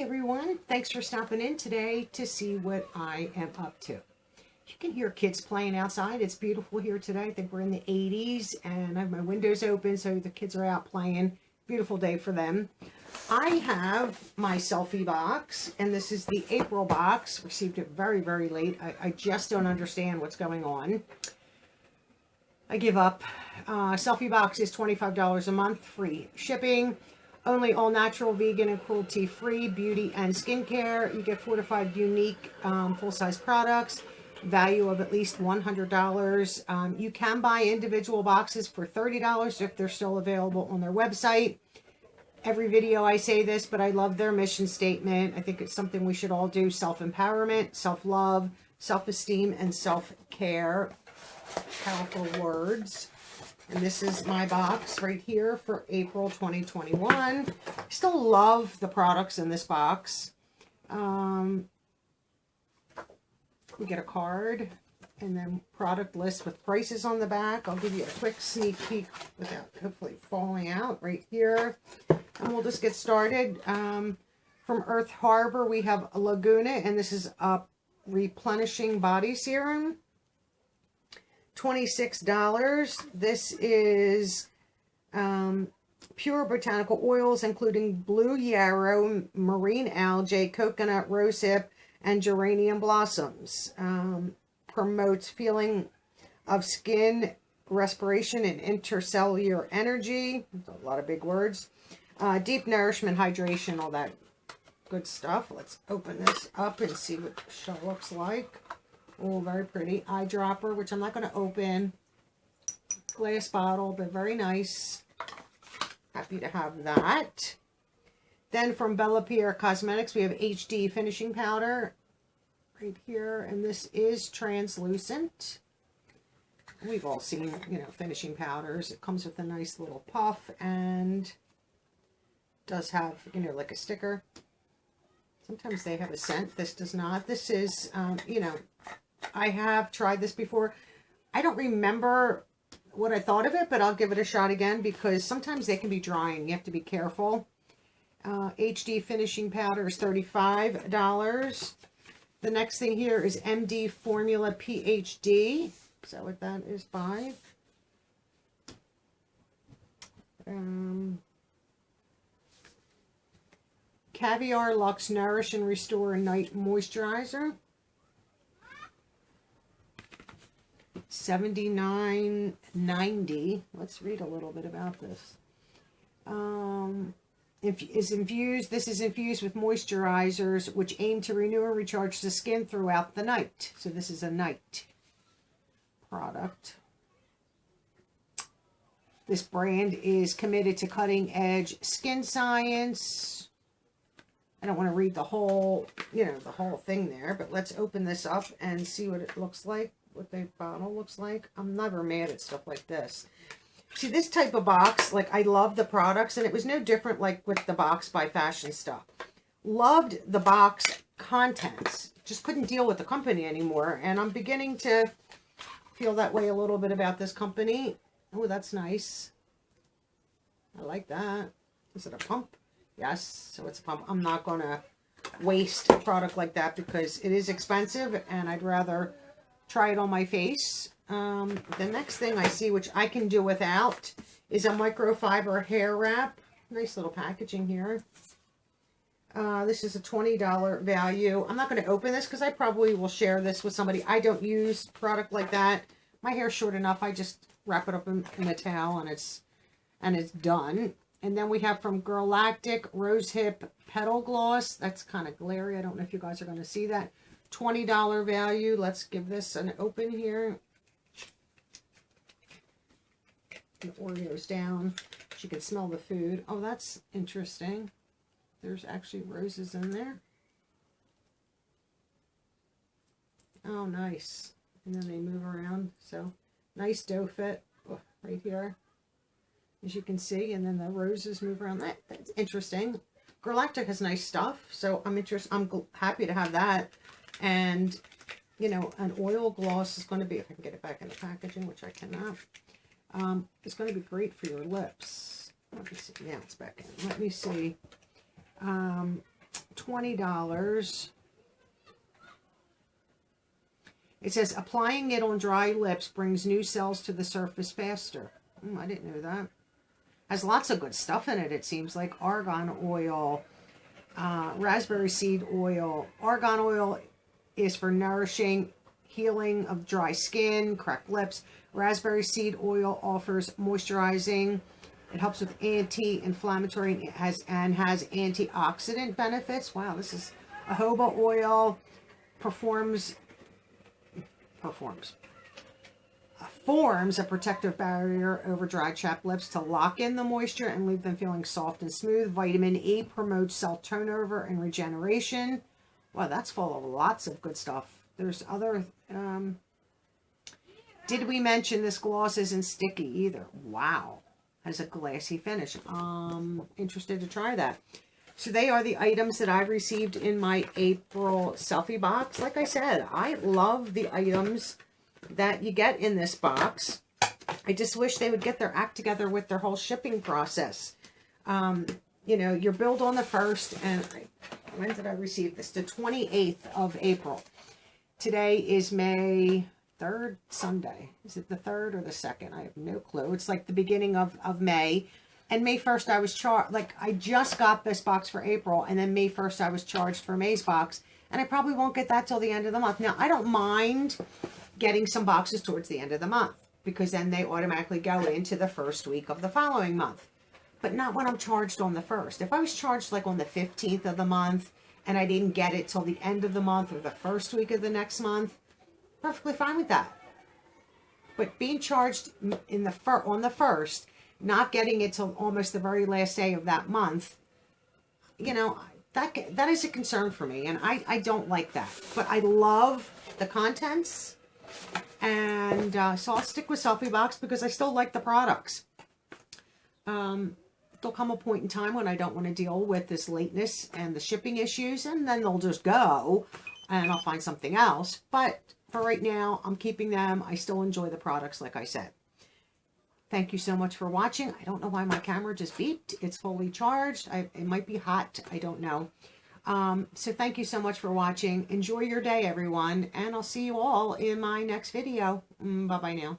everyone. Thanks for stopping in today to see what I am up to. You can hear kids playing outside. It's beautiful here today. I think we're in the 80s and I have my windows open so the kids are out playing. Beautiful day for them. I have my selfie box, and this is the April box. Received it very, very late. I just don't understand what's going on. I give up. Selfie box is $25 a month, free shipping. Only all natural, vegan, and cruelty-free beauty and skincare. You get 4 to 5 unique full-size products. Value of at least $100. You can buy individual boxes for $30 if they're still available on their website. Every video I say this, but I love their mission statement. I think it's something we should all do. Self-empowerment, self-love, self-esteem, and self-care. Powerful words. And this is my box right here for April 2021. I still love the products in this box. We get a card and then product list with prices on the back. I'll give you a quick sneak peek without hopefully falling out right here. And we'll just get started. From Earth Harbor, we have a Laguna, and this is a replenishing body serum. $26. This is pure botanical oils, including blue yarrow, marine algae, coconut, rosehip, and geranium blossoms. Promotes feeling of skin respiration and intercellular energy. That's a lot of big words. Deep nourishment, hydration, all that good stuff. Let's open this up and see what the shell looks like. Oh, very pretty. Eyedropper, which I'm not going to open. Glass bottle, but very nice. Happy to have that. Then from Bella Pierre Cosmetics, we have HD finishing powder right here. And this is translucent. We've all seen, finishing powders. It comes with a nice little puff and does have, like a sticker. Sometimes they have a scent. This does not. This is, I have tried this before. I don't remember what I thought of it, but I'll give it a shot again because sometimes they can be drying. You have to be careful. HD finishing powder is $35. The next thing here is MD Formula PhD. Is that what that is by? Caviar Luxe Nourish and Restore Night Moisturizer. $79.90. Let's read a little bit about this. This is infused with moisturizers which aim to renew and recharge the skin throughout the night. So this is a night product. This brand is committed to cutting edge skin science. I don't want to read the whole, the whole thing there, but let's open this up and see what it looks like. What the bottle looks like. I'm never mad at stuff like this. See, this type of box, I love the products, and it was no different like with the box by Fashion Stuff. Loved the box contents. Just couldn't deal with the company anymore, and I'm beginning to feel that way a little bit about this company. Oh, that's nice. I like that. Is it a pump? Yes, so it's a pump. I'm not going to waste a product like that because it is expensive, and I'd rather try it on my face. The next thing I see, which I can do without, is a microfiber hair wrap. Nice little packaging here. This is a $20 value. I'm not going to open this because I probably will share this with somebody. I don't use product like that. My hair's short enough. I just wrap it up in a towel and it's done. And then we have from Galactic Rosehip Petal Gloss. That's kind of glary. I don't know if you guys are going to see that. $20 value. Let's give this an open here. The Oreo's down. She can smell the food. Oh, that's interesting. There's actually roses in there. Oh, nice. And then they move around. So, nice dough fit right here, as you can see. And then the roses move around. That's interesting. Galactic has nice stuff. So, I'm happy to have that. And, an oil gloss is going to be, if I can get it back in the packaging, which I cannot, it's going to be great for your lips. Let me see. Yeah, it's back in. Let me see. $20. It says, applying it on dry lips brings new cells to the surface faster. I didn't know that. Has lots of good stuff in it, it seems like. Argan oil, raspberry seed oil. Argan oil is for nourishing, healing of dry skin, cracked lips. Raspberry seed oil offers moisturizing. It helps with anti-inflammatory and has antioxidant benefits. Wow, this is a jojoba oil. Forms a protective barrier over dry, chapped lips to lock in the moisture and leave them feeling soft and smooth. Vitamin E promotes cell turnover and regeneration. Wow, that's full of lots of good stuff. There's other... did we mention this gloss isn't sticky either? Wow. Has a glassy finish. Interested to try that. So they are the items that I received in my April selfie box. Like I said, I love the items that you get in this box. I just wish they would get their act together with their whole shipping process. You know, you're billed on the 1st, and when did I receive this? The 28th of April. Today is May 3rd, Sunday. Is it the 3rd or the 2nd? I have no clue. It's like the beginning of May. And May 1st, I was charged, like, I just got this box for April, and then May 1st, I was charged for May's box, and I probably won't get that till the end of the month. Now, I don't mind getting some boxes towards the end of the month, because then they automatically go into the first week of the following month, but not when I'm charged on the 1st. If I was charged, like, on the 15th of the month, and I didn't get it till the end of the month or the first week of the next month, perfectly fine with that. But being charged on the 1st, not getting it till almost the very last day of that month, you know, that is a concern for me, and I don't like that. But I love the contents, and so I'll stick with Selfie Box because I still like the products. There'll come a point in time when I don't want to deal with this lateness and the shipping issues, and then they'll just go, and I'll find something else. But for right now, I'm keeping them. I still enjoy the products, like I said. Thank you so much for watching. I don't know why my camera just beeped. It's fully charged. It might be hot. I don't know. So thank you so much for watching. Enjoy your day, everyone. And I'll see you all in my next video. Bye-bye now.